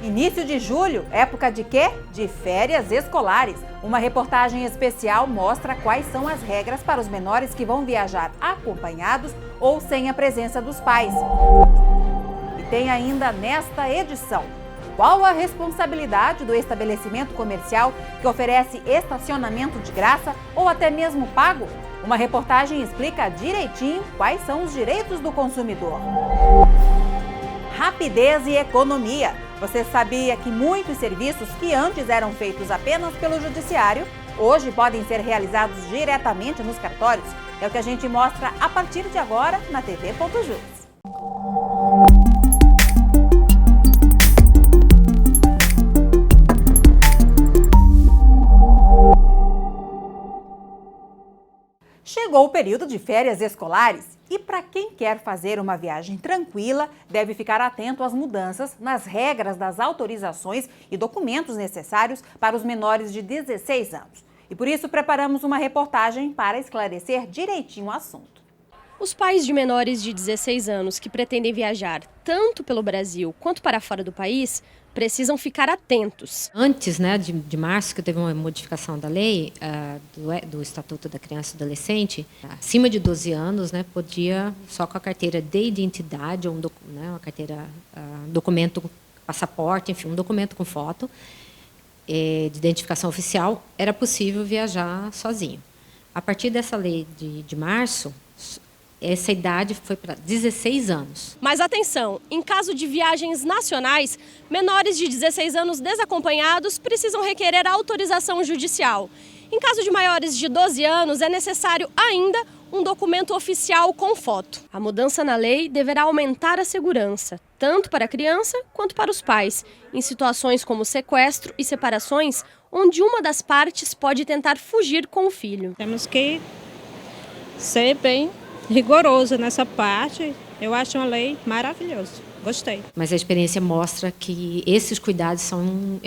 Início de julho, época de quê? De férias escolares. Uma reportagem especial mostra quais são as regras para os menores que vão viajar acompanhados ou sem a presença dos pais. E tem ainda nesta edição: qual a responsabilidade do estabelecimento comercial que oferece estacionamento de graça ou até mesmo pago? Uma reportagem explica direitinho quais são os direitos do consumidor. Rapidez e economia. Você sabia que muitos serviços que antes eram feitos apenas pelo judiciário, hoje podem ser realizados diretamente nos cartórios? É o que a gente mostra a partir de agora na TV.jus. Chegou o período de férias escolares e para quem quer fazer uma viagem tranquila, deve ficar atento às mudanças nas regras das autorizações e documentos necessários para os menores de 16 anos. E por isso preparamos uma reportagem para esclarecer direitinho o assunto. Os pais de menores de 16 anos que pretendem viajar tanto pelo Brasil quanto para fora do país precisam ficar atentos. Antes, de março, que teve uma modificação da lei do Estatuto da Criança e do Adolescente, acima de 12 anos, podia só com a carteira de identidade, ou uma carteira, documento, passaporte, enfim, um documento com foto de identificação oficial, era possível viajar sozinho. A partir dessa lei de março, essa idade foi para 16 anos. Mas atenção, em caso de viagens nacionais, menores de 16 anos desacompanhados precisam requerer autorização judicial. Em caso de maiores de 12 anos, é necessário ainda um documento oficial com foto. A mudança na lei deverá aumentar a segurança, tanto para a criança quanto para os pais, em situações como sequestro e separações, onde uma das partes pode tentar fugir com o filho. Temos que ser bem rigoroso nessa parte. Eu acho uma lei maravilhosa. Gostei. Mas a experiência mostra que esses cuidados são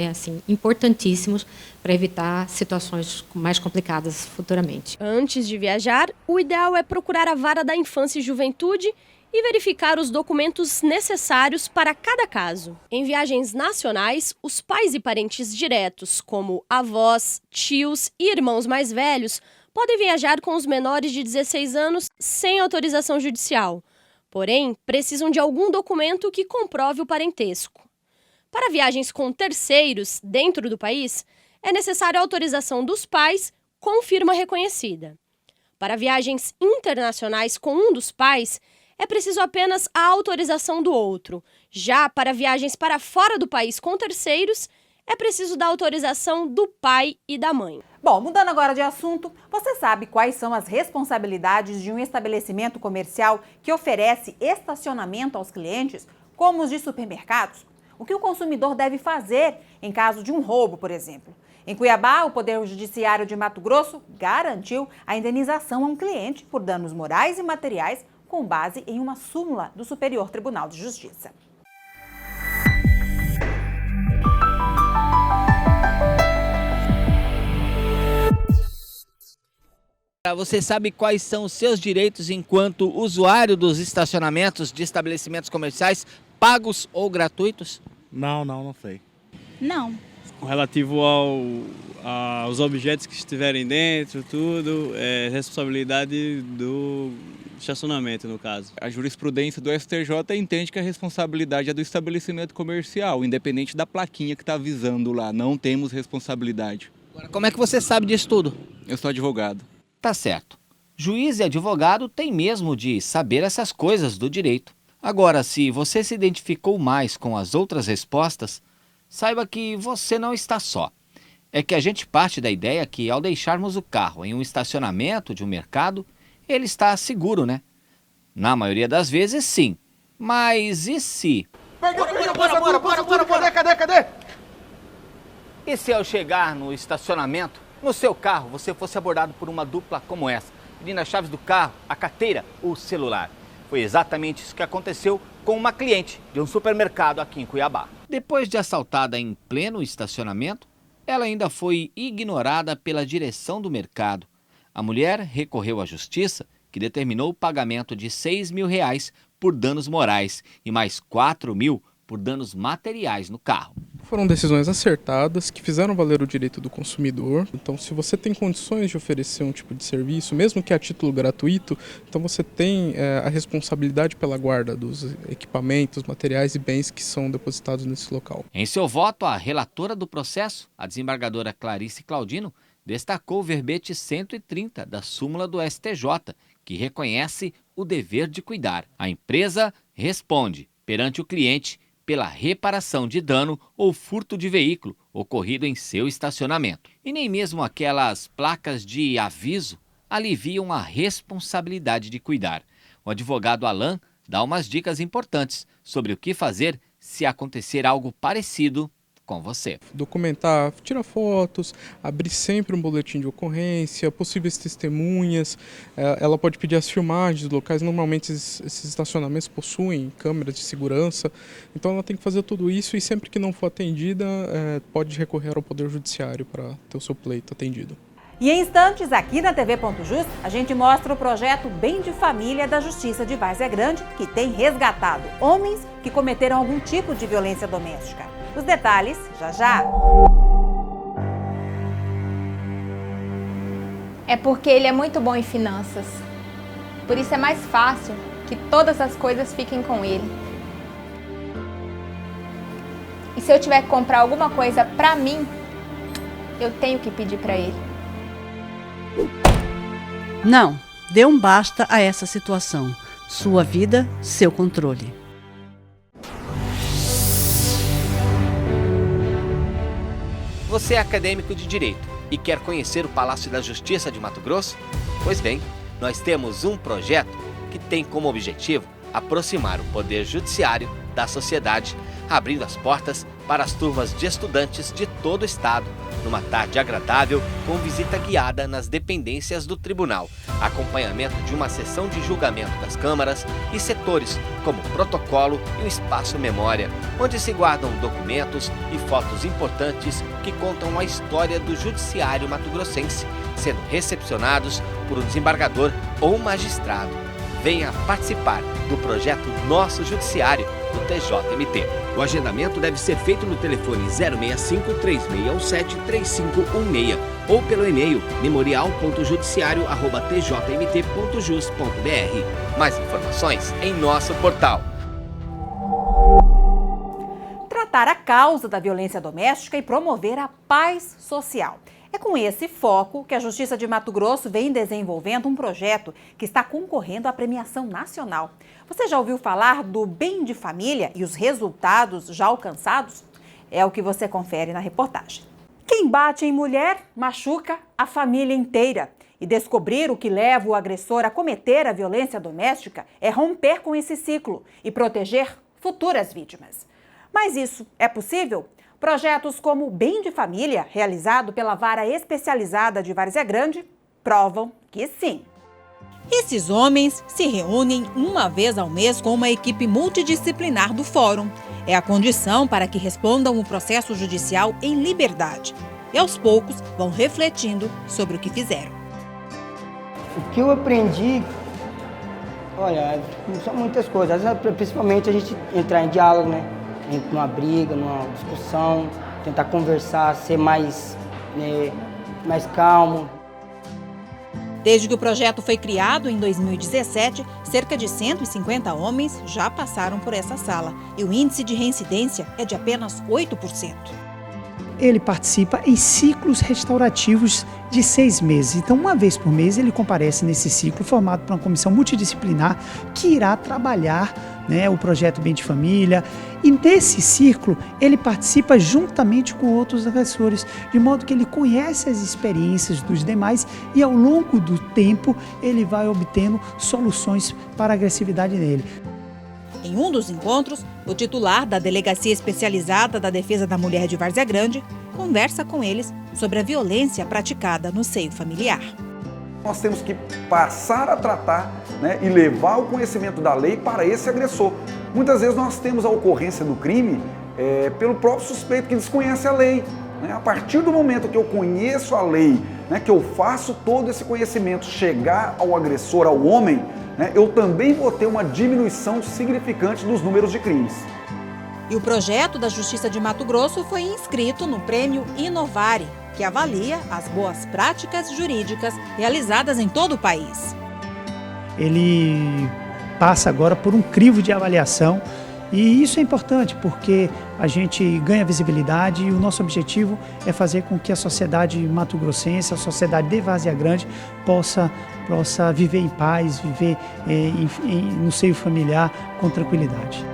importantíssimos para evitar situações mais complicadas futuramente. Antes de viajar, o ideal é procurar a vara da infância e juventude e verificar os documentos necessários para cada caso. Em viagens nacionais, os pais e parentes diretos, como avós, tios e irmãos mais velhos, podem viajar com os menores de 16 anos sem autorização judicial. Porém, precisam de algum documento que comprove o parentesco. Para viagens com terceiros dentro do país, é necessária a autorização dos pais com firma reconhecida. Para viagens internacionais com um dos pais, é preciso apenas a autorização do outro. Já para viagens para fora do país com terceiros, é preciso da autorização do pai e da mãe. Bom, mudando agora de assunto, você sabe quais são as responsabilidades de um estabelecimento comercial que oferece estacionamento aos clientes, como os de supermercados? O que o consumidor deve fazer em caso de um roubo, por exemplo? Em Cuiabá, o Poder Judiciário de Mato Grosso garantiu a indenização a um cliente por danos morais e materiais com base em uma súmula do Superior Tribunal de Justiça. Você sabe quais são os seus direitos enquanto usuário dos estacionamentos de estabelecimentos comerciais, pagos ou gratuitos? Não sei. Não. Com relativo aos objetos que estiverem dentro, tudo, é responsabilidade do estacionamento, no caso. A jurisprudência do STJ entende que a responsabilidade é do estabelecimento comercial, independente da plaquinha que está avisando lá, não temos responsabilidade. Agora, como é que você sabe disso tudo? Eu sou advogado. Tá certo. Juiz e advogado têm mesmo de saber essas coisas do direito. Agora, se você se identificou mais com as outras respostas, saiba que você não está só. É que a gente parte da ideia que ao deixarmos o carro em um estacionamento de um mercado, ele está seguro, né? Na maioria das vezes, sim. Mas e se? Bora! Cadê? E se ao chegar no estacionamento, no seu carro, você fosse abordado por uma dupla como essa, pedindo as chaves do carro, a carteira ou o celular? Foi exatamente isso que aconteceu com uma cliente de um supermercado aqui em Cuiabá. Depois de assaltada em pleno estacionamento, ela ainda foi ignorada pela direção do mercado. A mulher recorreu à justiça, que determinou o pagamento de R$ 6.000 por danos morais e mais R$ 4.000 por danos materiais no carro. Foram decisões acertadas que fizeram valer o direito do consumidor. Então, se você tem condições de oferecer um tipo de serviço, mesmo que a título gratuito, então você tem a responsabilidade pela guarda dos equipamentos, materiais e bens que são depositados nesse local. Em seu voto, a relatora do processo, a desembargadora Clarice Claudino, destacou o verbete 130 da súmula do STJ, que reconhece o dever de cuidar. A empresa responde perante o cliente pela reparação de dano ou furto de veículo ocorrido em seu estacionamento. E nem mesmo aquelas placas de aviso aliviam a responsabilidade de cuidar. O advogado Alain dá umas dicas importantes sobre o que fazer se acontecer algo parecido com você. Documentar, tirar fotos, abrir sempre um boletim de ocorrência, possíveis testemunhas. Ela pode pedir as filmagens dos locais. Normalmente esses estacionamentos possuem câmeras de segurança. Então ela tem que fazer tudo isso e sempre que não for atendida, pode recorrer ao Poder Judiciário para ter o seu pleito atendido. E em instantes, aqui na TV.jus, a gente mostra o projeto Bem de Família da Justiça de Várzea Grande, que tem resgatado homens que cometeram algum tipo de violência doméstica. Os detalhes, já já. É porque ele é muito bom em finanças. Por isso é mais fácil que todas as coisas fiquem com ele. E se eu tiver que comprar alguma coisa pra mim, eu tenho que pedir pra ele. Não, dê um basta a essa situação. Sua vida, seu controle. Você é acadêmico de Direito e quer conhecer o Palácio da Justiça de Mato Grosso? Pois bem, nós temos um projeto que tem como objetivo aproximar o Poder Judiciário da sociedade, abrindo as portas para as turmas de estudantes de todo o estado, numa tarde agradável com visita guiada nas dependências do tribunal, acompanhamento de uma sessão de julgamento das câmaras e setores como protocolo e o espaço memória, onde se guardam documentos e fotos importantes que contam a história do judiciário mato-grossense, sendo recepcionados por um desembargador ou magistrado. Venha participar do projeto Nosso Judiciário, do TJMT. O agendamento deve ser feito no telefone 065-3617-3516 ou pelo e-mail memorial.judiciario@tjmt.jus.br. Mais informações em nosso portal. Tratar a causa da violência doméstica e promover a paz social. É com esse foco que a Justiça de Mato Grosso vem desenvolvendo um projeto que está concorrendo à premiação nacional. Você já ouviu falar do Bem de Família e os resultados já alcançados? É o que você confere na reportagem. Quem bate em mulher machuca a família inteira. E descobrir o que leva o agressor a cometer a violência doméstica é romper com esse ciclo e proteger futuras vítimas. Mas isso é possível? Projetos como o Bem de Família, realizado pela Vara Especializada de Várzea Grande, provam que sim. Esses homens se reúnem uma vez ao mês com uma equipe multidisciplinar do Fórum. É a condição para que respondam o processo judicial em liberdade. E aos poucos vão refletindo sobre o que fizeram. O que eu aprendi, olha, são muitas coisas, principalmente a gente entrar em diálogo, né? Numa briga, numa discussão, tentar conversar, ser mais calmo. Desde que o projeto foi criado em 2017, cerca de 150 homens já passaram por essa sala e o índice de reincidência é de apenas 8%. Ele participa em ciclos restaurativos de 6 meses. Então, uma vez por mês, ele comparece nesse ciclo formado por uma comissão multidisciplinar que irá trabalhar o projeto Bem de Família. E nesse ciclo, ele participa juntamente com outros agressores, de modo que ele conhece as experiências dos demais e, ao longo do tempo, ele vai obtendo soluções para a agressividade dele. Em um dos encontros, o titular da Delegacia Especializada da Defesa da Mulher de Várzea Grande conversa com eles sobre a violência praticada no seio familiar. Nós temos que passar a tratar e levar o conhecimento da lei para esse agressor. Muitas vezes nós temos a ocorrência do crime pelo próprio suspeito que desconhece a lei. A partir do momento que eu conheço a lei, que eu faço todo esse conhecimento chegar ao agressor, ao homem, eu também vou ter uma diminuição significante dos números de crimes. E o projeto da Justiça de Mato Grosso foi inscrito no Prêmio Inovare, que avalia as boas práticas jurídicas realizadas em todo o país. Ele passa agora por um crivo de avaliação e isso é importante porque a gente ganha visibilidade e o nosso objetivo é fazer com que a sociedade mato-grossense, a sociedade de Várzea Grande possa viver em paz, viver no seio familiar com tranquilidade.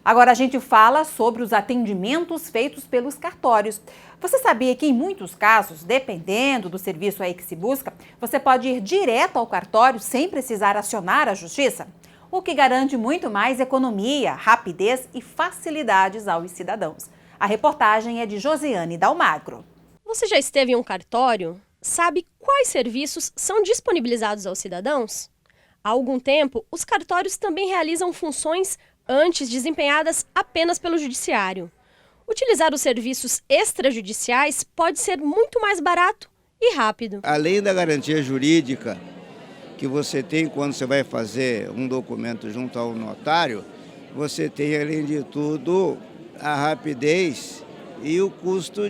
Agora a gente fala sobre os atendimentos feitos pelos cartórios. Você sabia que em muitos casos, dependendo do serviço aí que se busca, você pode ir direto ao cartório sem precisar acionar a justiça? O que garante muito mais economia, rapidez e facilidades aos cidadãos. A reportagem é de Josiane Dalmagro. Você já esteve em um cartório? Sabe quais serviços são disponibilizados aos cidadãos? Há algum tempo, os cartórios também realizam funções antes desempenhadas apenas pelo judiciário. Utilizar os serviços extrajudiciais pode ser muito mais barato e rápido. Além da garantia jurídica que você tem quando você vai fazer um documento junto ao notário, você tem, além de tudo, a rapidez e o custo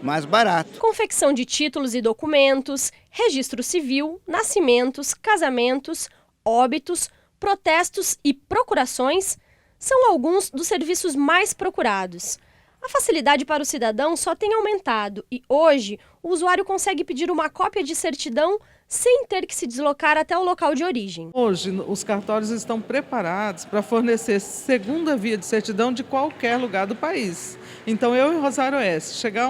mais barato. Confecção de títulos e documentos, registro civil, nascimentos, casamentos, óbitos, protestos e procurações são alguns dos serviços mais procurados. A facilidade para o cidadão só tem aumentado e hoje o usuário consegue pedir uma cópia de certidão sem ter que se deslocar até o local de origem. Hoje os cartórios estão preparados para fornecer segunda via de certidão de qualquer lugar do país. Então eu em Rosário Oeste, chegar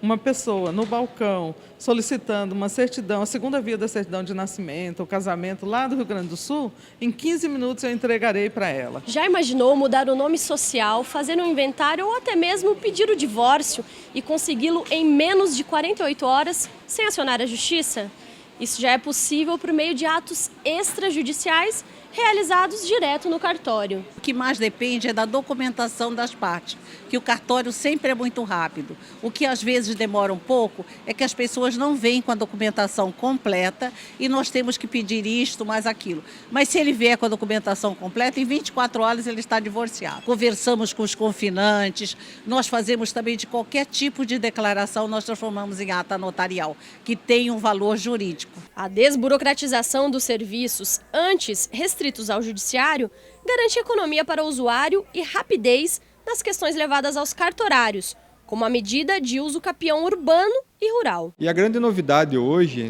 uma pessoa no balcão solicitando uma certidão, a segunda via da certidão de nascimento ou casamento lá do Rio Grande do Sul, em 15 minutos eu entregarei para ela. Já imaginou mudar o nome social, fazer um inventário ou até mesmo pedir o divórcio e consegui-lo em menos de 48 horas sem acionar a justiça? Isso já é possível por meio de atos extrajudiciais realizados direto no cartório. O que mais depende é da documentação das partes, que o cartório sempre é muito rápido. O que às vezes demora um pouco é que as pessoas não vêm com a documentação completa e nós temos que pedir isto, mais aquilo. Mas se ele vier com a documentação completa, em 24 horas ele está divorciado. Conversamos com os confinantes, nós fazemos também de qualquer tipo de declaração, nós transformamos em ata notarial, que tem um valor jurídico. A desburocratização dos serviços, antes restritos ao judiciário, garante economia para o usuário e rapidez nas questões levadas aos cartorários, como a medida de uso capião urbano e rural. E a grande novidade hoje,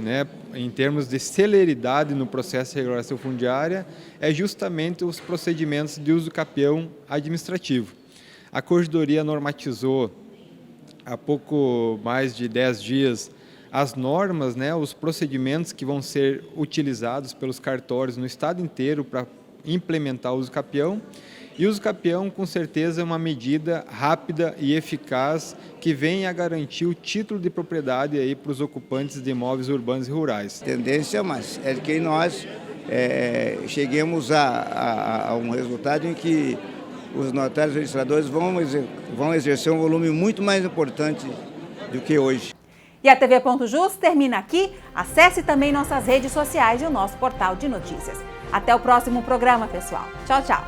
em termos de celeridade no processo de regulação fundiária, é justamente os procedimentos de uso capião administrativo. A Corregedoria normatizou há pouco mais de 10 dias as normas, os procedimentos que vão ser utilizados pelos cartórios no estado inteiro para implementar o uso capião. E o uso capião, com certeza, é uma medida rápida e eficaz que vem a garantir o título de propriedade aí para os ocupantes de imóveis urbanos e rurais. A tendência é que nós cheguemos a um resultado em que os notários e registradores vão exercer um volume muito mais importante do que hoje. E a TV Ponto Jus termina aqui. Acesse também nossas redes sociais e o nosso portal de notícias. Até o próximo programa, pessoal. Tchau, tchau.